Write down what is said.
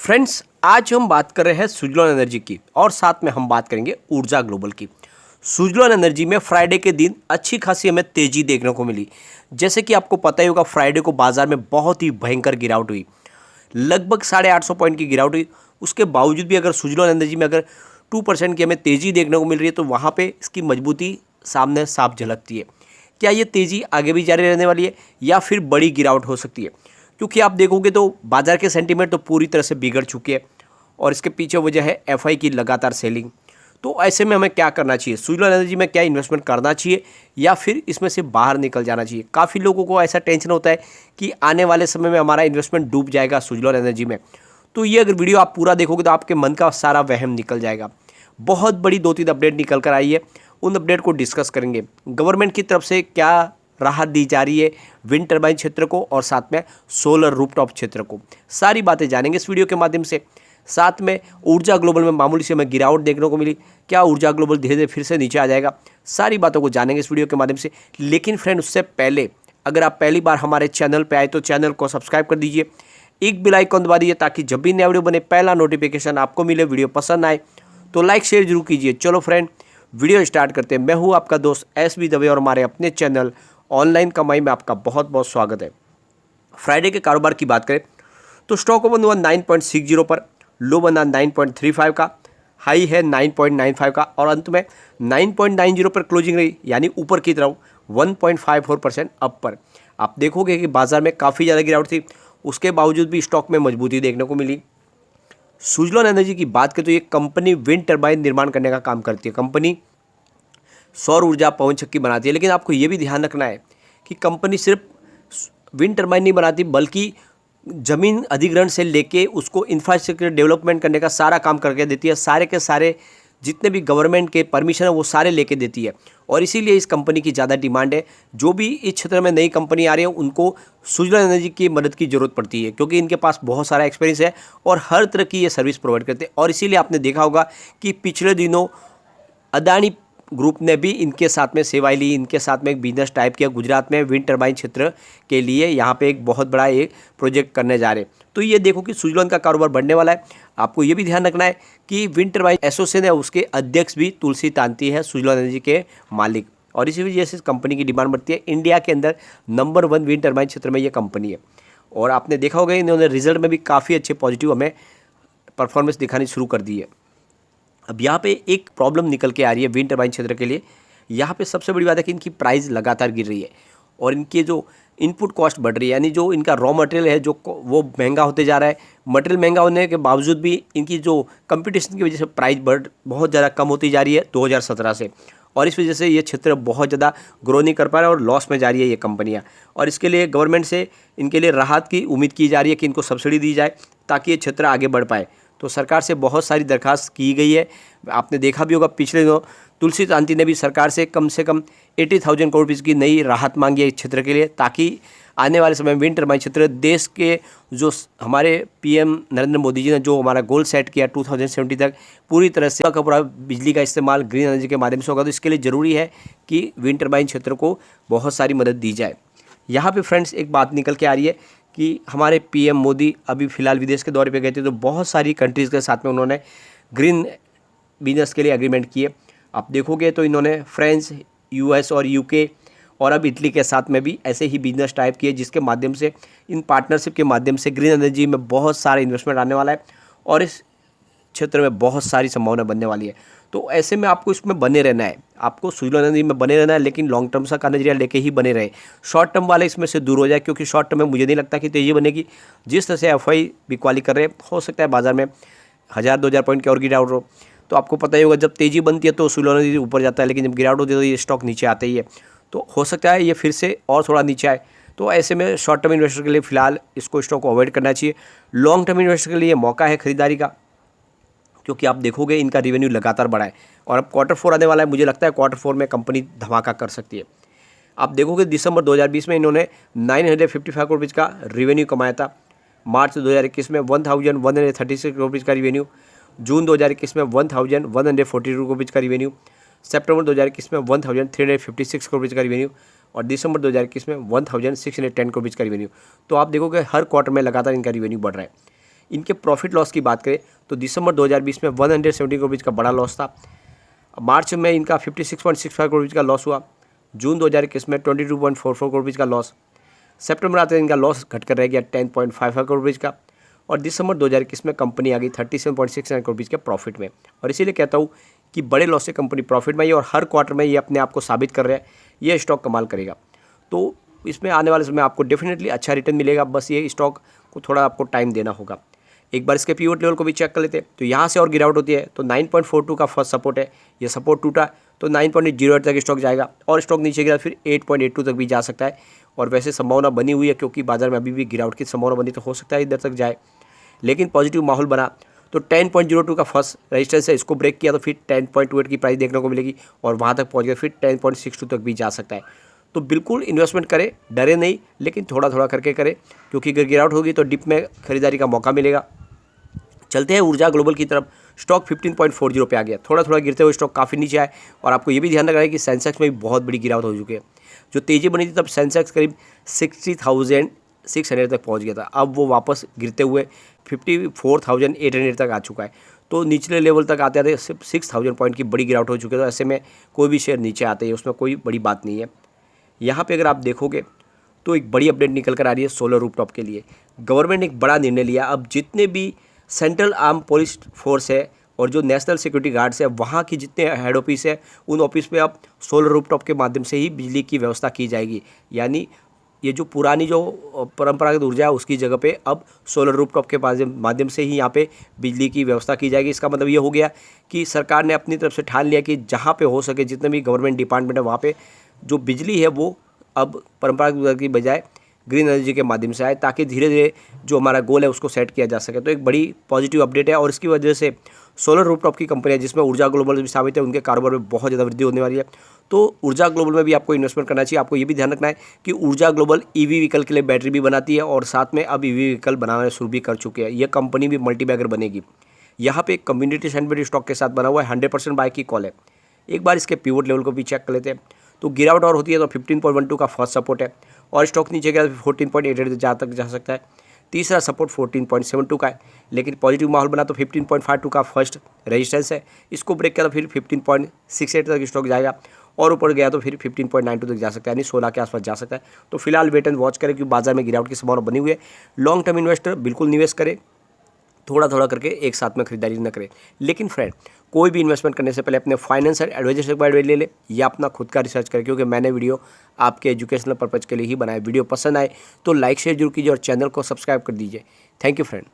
Friends, आज हम बात कर रहे हैं सुजलॉन एनर्जी की और साथ में हम बात करेंगे ऊर्जा ग्लोबल की। सुजलॉन एनर्जी में फ्राइडे के दिन अच्छी खासी हमें तेजी देखने को मिली। जैसे कि आपको पता ही होगा, फ्राइडे को बाजार में बहुत ही भयंकर गिरावट हुई, लगभग 850 पॉइंट की गिरावट हुई। उसके बावजूद भी अगर सुजलॉन एनर्जी में अगर 2% की हमें तेज़ी देखने को मिल रही है तो वहाँ पे इसकी मजबूती सामने साफ झलकती है। क्या ये तेज़ी आगे भी जारी रहने वाली है या फिर बड़ी गिरावट हो सकती है? क्योंकि आप देखोगे तो बाजार के सेंटीमेंट तो पूरी तरह से बिगड़ चुके हैं और इसके पीछे वजह है एफआई की लगातार सेलिंग। तो ऐसे में हमें क्या करना चाहिए? सुजलॉन एनर्जी में क्या इन्वेस्टमेंट करना चाहिए या फिर इसमें से बाहर निकल जाना चाहिए? काफ़ी लोगों को ऐसा टेंशन होता है कि आने वाले समय में हमारा इन्वेस्टमेंट डूब जाएगा सुजलॉन एनर्जी में। तो ये अगर वीडियो आप पूरा देखोगे तो आपके मन का सारा वहम निकल जाएगा। बहुत बड़ी 2-3 अपडेट निकल कर आई है, उन अपडेट को डिस्कस करेंगे। गवर्नमेंट की तरफ से क्या राहत दी जा रही है विंड टर्बाइन क्षेत्र को और साथ में सोलर रूफटॉप क्षेत्र को, सारी बातें जानेंगे इस वीडियो के माध्यम से। साथ में ऊर्जा ग्लोबल में मामूली से हमें गिरावट देखने को मिली, क्या ऊर्जा ग्लोबल धीरे धीरे फिर से नीचे आ जाएगा? सारी बातों को जानेंगे इस वीडियो के माध्यम से। लेकिन फ्रेंड, उससे पहले अगर आप पहली बार हमारे चैनल पर आए तो चैनल को सब्सक्राइब कर दीजिए, एक बेल आइकन दबा दीजिए ताकि जब भी नया वीडियो बने पहला नोटिफिकेशन आपको मिले। वीडियो पसंद आए तो लाइक शेयर जरूर कीजिए। चलो फ्रेंड, वीडियो स्टार्ट करते हैं। मैं हूँ आपका दोस्त एस.बी. दवे और हमारे अपने चैनल ऑनलाइन कमाई में आपका बहुत बहुत स्वागत है। फ्राइडे के कारोबार की बात करें तो स्टॉक ओपन हुआ 9.60 पर, लो बना 9.35 का, हाई है 9.95 का और अंत में 9.90 पर क्लोजिंग रही, यानी ऊपर की तरफ 1.54% अप पर। आप देखोगे कि बाजार में काफ़ी ज़्यादा गिरावट थी, उसके बावजूद भी स्टॉक में मजबूती देखने को मिली। सुजलॉन एनर्जी की बात करें तो ये कंपनी विंड टर्बाइन निर्माण करने का काम करती है। कंपनी सौर ऊर्जा पवन चक्की बनाती है, लेकिन आपको ये भी ध्यान रखना है कि कंपनी सिर्फ विंड टर्बाइन नहीं बनाती बल्कि ज़मीन अधिग्रहण से लेके उसको इंफ्रास्ट्रक्चर डेवलपमेंट करने का सारा काम करके देती है। सारे के सारे जितने भी गवर्नमेंट के परमिशन है वो सारे लेके देती है और इसीलिए इस कंपनी की ज़्यादा डिमांड है। जो भी इस क्षेत्र में नई कंपनी आ रही है उनको सुजलॉन एनर्जी की मदद की ज़रूरत पड़ती है, क्योंकि इनके पास बहुत सारा एक्सपीरियंस है और हर तरह की ये सर्विस प्रोवाइड करते हैं। और इसीलिए आपने देखा होगा कि पिछले दिनों अदानी ग्रुप ने भी इनके साथ में सेवाएं ली, इनके साथ में एक बिजनेस टाइप किया गुजरात में विंड टर्बाइन क्षेत्र के लिए। यहाँ पे एक बहुत बड़ा एक प्रोजेक्ट करने जा रहे हैं। तो ये देखो कि सुजलॉन का कारोबार बढ़ने वाला है। आपको ये भी ध्यान रखना है कि विंड टर्बाइन एसोसिएशन है, उसके अध्यक्ष भी तुलसी तांती है, सुजलॉन एनर्जी के मालिक, और इसी वजह से इस कंपनी की डिमांड बढ़ती है। इंडिया के अंदर नंबर 1 विंड टर्बाइन क्षेत्र में ये कंपनी है और आपने देखा होगा इन्होंने रिजल्ट में भी काफ़ी अच्छे पॉजिटिव हमें परफॉर्मेंस दिखानी शुरू कर दी है। अब यहाँ पे एक प्रॉब्लम निकल के आ रही है विंड टर्बाइन क्षेत्र के लिए। यहाँ पे सबसे बड़ी बात है कि इनकी प्राइस लगातार गिर रही है और इनके जो इनपुट कॉस्ट बढ़ रही है, यानी जो इनका रॉ मटेरियल है जो वो महंगा होते जा रहा है। मटेरियल महंगा होने के बावजूद भी इनकी जो कंपटीशन की वजह से प्राइस बहुत ज़्यादा कम होती जा रही है 2017 से, और इस वजह से ये क्षेत्र बहुत ज़्यादा ग्रो नहीं कर पा रहा है और लॉस में जा रही है ये कंपनियाँ। और इसके लिए गवर्नमेंट से इनके लिए राहत की उम्मीद की जा रही है कि इनको सब्सिडी दी जाए ताकि ये क्षेत्र आगे बढ़ पाए। तो सरकार से बहुत सारी दरखास्त की गई है। आपने देखा भी होगा पिछले दिनों तुलसी तांती ने भी सरकार से कम 80,000 करोड़ रुपये की नई राहत मांगी है इस क्षेत्र के लिए, ताकि आने वाले समय में विंड टर्बाइन क्षेत्र देश के जो हमारे पीएम नरेंद्र मोदी जी ने जो हमारा गोल सेट किया 2070 तक पूरी तरह से पूरा बिजली का इस्तेमाल ग्रीन एनर्जी के माध्यम से होगा। तो इसके लिए ज़रूरी है कि विंड टर्बाइन क्षेत्र को बहुत सारी मदद दी जाए। यहाँ पे फ्रेंड्स एक बात निकल के आ रही है कि हमारे पीएम मोदी अभी फ़िलहाल विदेश के दौरे पे गए थे, तो बहुत सारी कंट्रीज़ के साथ में उन्होंने ग्रीन बिजनेस के लिए एग्रीमेंट किए। आप देखोगे तो इन्होंने फ्रांस, यूएस और यूके और अब इटली के साथ में भी ऐसे ही बिजनेस टाइप किए, जिसके माध्यम से इन पार्टनरशिप के माध्यम से ग्रीन एनर्जी में बहुत सारा इन्वेस्टमेंट आने वाला है और इस क्षेत्र में बहुत सारी संभावना बनने वाली है। तो ऐसे में आपको इसमें बने रहना है, आपको सुजलॉन एनर्जी में बने रहना है, लेकिन लॉन्ग टर्म का नजरिया लेके ही बने रहे। शॉर्ट टर्म वाले इसमें से दूर हो जाए, क्योंकि शॉर्ट टर्म में मुझे नहीं लगता कि तेजी बनेगी। जिस तरह से एफआई बिकवाली कर रहे हैं, हो सकता है बाजार में 1000-2000 पॉइंट की और गिरावट हो। तो आपको पता ही होगा जब तेजी बनती है तो सुजलॉन एनर्जी ऊपर जाता है, लेकिन जब गिरावट होती है तो ये स्टॉक नीचे आते ही है। तो हो सकता है ये फिर से और थोड़ा नीचे आए। तो ऐसे में शॉर्ट टर्म इन्वेस्टर के लिए फ़िलहाल इसको स्टॉक को अवॉइड करना चाहिए। लॉन्ग टर्म इन्वेस्टर के लिए मौका है खरीदारी का, क्योंकि आप देखोगे इनका रेवेन्यू लगातार बढ़ा है और अब Q4 आने वाला है। मुझे लगता है Q4 में कंपनी धमाका कर सकती है। आप देखोगे दिसंबर 2020 में इन्होंने 955 करोड़ रुपये का रेवेन्यू कमाया था, मार्च 2021 में 1136 करोड़ रुपये का रेवेन्यू, जून 2021 में 1142 करोड़ रुपये का रेवेन्यू, सितंबर 2021 में 1356 करोड़ रुपये का रेवेन्यू और दिसंबर 2021 में 1610 करोड़ रुपये का रेवेन्यू। तो आप देखोगे हर क्वार्टर में लगातार इनका रेवेन्यू बढ़ रहा है। इनके प्रॉफिट लॉस की बात करें तो दिसंबर 2020 में 170 करोड़ रुपीज़ का बड़ा लॉस था। मार्च में इनका 56.65 करोड़ रुपीज़ का लॉस हुआ। जून 2021 में 22.44 करोड़ रुपीज़ का लॉस। सितंबर आते इनका लॉस घटकर रह गया 10.55 करोड़ रुपीज़ का। और दिसंबर 2021 में कंपनी आ गई 37.69 करोड़ रुपीज़ के प्रॉफिट में। और इसीलिए कहता हूँ कि बड़े लॉस से कंपनी प्रॉफिट में ही, और हर क्वार्टर में ये अपने आप को साबित कर रहा है ये स्टॉक कमाल करेगा। तो इसमें आने वाले समय आपको डेफिनेटली अच्छा रिटर्न मिलेगा, बस ये स्टॉक को थोड़ा आपको टाइम देना होगा। एक बार इसके पीवट लेवल को भी चेक कर लेते हैं तो यहाँ से और गिरावट होती है तो 9.42 का फर्स्ट सपोर्ट है, ये सपोर्ट टूटा तो 9.08 तक स्टॉक जाएगा और स्टॉक नीचे गिरा फिर 8.82 तक भी जा सकता है। और वैसे संभावना बनी हुई है क्योंकि बाजार में अभी भी गिरावट की संभावना बनी, तो हो सकता है इधर तक जाए, लेकिन पॉजिटिव माहौल बना तो 10.02 का फर्स्ट रेजिस्टेंस है, इसको ब्रेक किया तो फिर 10.28 की प्राइस देखने को मिलेगी और वहाँ तक पहुँच गया फिर 10.62 तक भी जा सकता है। तो बिल्कुल इन्वेस्टमेंट करें, डरे नहीं, लेकिन थोड़ा थोड़ा करके करें क्योंकि अगर गिरावट होगी तो डिप में खरीदारी का मौका मिलेगा। चलते हैं ऊर्जा ग्लोबल की तरफ। स्टॉक 15.40 पे आ गया, थोड़ा थोड़ा गिरते हुए स्टॉक काफ़ी नीचे आए और आपको ये भी ध्यान रखना है कि सेंसेक्स में भी बहुत बड़ी गिरावट हो चुकी है। जो तेज़ी बनी थी तब सेंसेक्स करीब 60,600 तक पहुंच गया था, अब वो वापस गिरते हुए 54,800 तक आ चुका है। तो निचले लेवल तक आते आते सिर्फ 6,000 पॉइंट की बड़ी गिरावट हो चुकी है। तो ऐसे में कोई भी शेयर नीचे आते हैं उसमें कोई बड़ी बात नहीं है। यहाँ पे अगर आप देखोगे तो एक बड़ी अपडेट निकल कर आ रही है सोलर रूफटॉप के लिए। गवर्नमेंट ने एक बड़ा निर्णय लिया, अब जितने भी सेंट्रल आर्म पुलिस फोर्स है और जो नेशनल सिक्योरिटी गार्ड्स है वहाँ की जितने हेड ऑफिस है उन ऑफिस में अब सोलर रूफटॉप के माध्यम से ही बिजली की व्यवस्था की जाएगी। यानी ये जो पुरानी जो परंपरागत ऊर्जा है उसकी जगह पे अब सोलर रूफटॉप के माध्यम से ही यहाँ पे बिजली की व्यवस्था की जाएगी। इसका मतलब ये हो गया कि सरकार ने अपनी तरफ से ठान लिया कि जहाँ पे हो सके जितने भी गवर्नमेंट डिपार्टमेंट है वहाँ पे जो बिजली है वो अब परंपरागत की बजाय ग्रीन एनर्जी के माध्यम से आए, ताकि धीरे धीरे जो हमारा गोल है उसको सेट किया जा सके। तो एक बड़ी पॉजिटिव अपडेट है और इसकी वजह से सोलर रूफटॉप की कंपनियां जिसमें ऊर्जा ग्लोबल भी शामिल है उनके कारोबार में बहुत ज़्यादा वृद्धि होने वाली है। तो ऊर्जा ग्लोबल में भी आपको इन्वेस्टमेंट करना चाहिए। आपको ये भी ध्यान रखना है कि ऊर्जा ग्लोबल ईवी व्हीकल के लिए बैटरी भी बनाती है और साथ में अब ईवी व्हीकल बनाना शुरू भी कर चुके हैं। यह कंपनी भी मल्टीबैगर बनेगी। यहाँ पे एक कम्युनिटी सेंटिमेंट स्टॉक के साथ बना हुआ है, 100% बाय की कॉल है। एक बार इसके पिवट लेवल को भी चेक कर लेते हैं तो गिरावट और होती है तो 15.12 का फर्स्ट सपोर्ट है और स्टॉक नीचे गया 14.88 जहाँ तक जा सकता है। तीसरा सपोर्ट 14.72 का है, लेकिन पॉजिटिव माहौल बना तो 15.52 का फर्स्ट रेजिस्टेंस है, इसको ब्रेक किया तो फिर 15.68 तक स्टॉक जाएगा और ऊपर गया तो फिर 15.92 तक जा सकता है, यानी 16 के आसपास जा सकता है। तो फिलहाल वेट एंड वॉच करें क्योंकि बाजार में गिरावट की संभावना बनी हुई है। लॉन्ग टर्म इन्वेस्टर बिल्कुल निवेश करें, थोड़ा थोड़ा करके एक साथ में खरीदारी न करें। लेकिन फ्रेंड कोई भी इन्वेस्टमेंट करने से पहले अपने फाइनेंशियल एडवाइजर से एडवाइस ले ले या अपना खुद का रिसर्च करें, क्योंकि मैंने वीडियो आपके एजुकेशनल पर्पज़ के लिए ही बनाया। वीडियो पसंद आए तो लाइक शेयर जरूर कीजिए और चैनल को सब्सक्राइब कर दीजिए। Thank you friend.